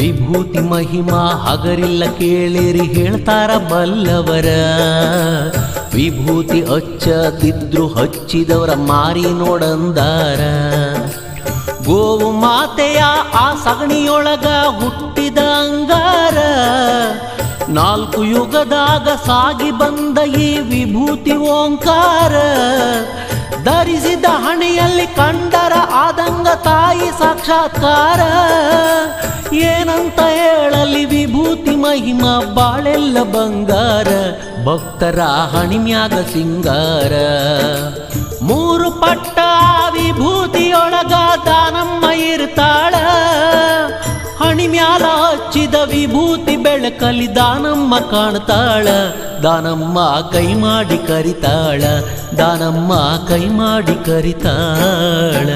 ವಿಭೂತಿ ಮಹಿಮಾ ಹಗರಿಲ್ಲ ಕೇಳಿರಿ ಹೇಳ್ತಾರ ಬಲ್ಲವರ. ವಿಭೂತಿ ಹಚ್ಚದಿದ್ರು ಹಚ್ಚಿದವರ ಮಾರಿ ನೋಡಂದಾರ. ಗೋವು ಮಾತೆಯ ಆ ಸಗಣಿಯೊಳಗ ಹುಟ್ಟಿದ ಅಂಗಾರ. 4 ಯುಗದಾಗ ಸಾಗಿ ಬಂದ ಈ ವಿಭೂತಿ ಓಂಕಾರ. ಧರಿಸಿದ ಹಣೆಯಲ್ಲಿ ಕಂಡರ ಆದಂಗ ತಾಯಿ ಸಾಕ್ಷಾತ್ಕಾರ. ಏನಂತ ಹೇಳಲಿ ವಿಭೂತಿ ಮಹಿಮಾ ಬಾಳೆಲ್ಲ ಬಂಗಾರ. ಭಕ್ತರ ಹಣಿಮ್ಯಾಗ ಸಿಂಗಾರ. 3 ಪಟ್ಟ ವಿಭೂತಿಯೊಳಗ ದಾನಮ್ಮ ಇರ್ತಾಳ. ಹಣಿಮ್ಯಾಲ ಹಚ್ಚಿದ ವಿಭೂತಿ ಬೆಳಕಲಿ ದಾನಮ್ಮ ಕಾಣ್ತಾಳ. ದಾನಮ್ಮ ಕೈ ಮಾಡಿ ಕರಿತಾಳ. ದಾನಮ್ಮ ಕೈ ಮಾಡಿ ಕರಿತಾಳ.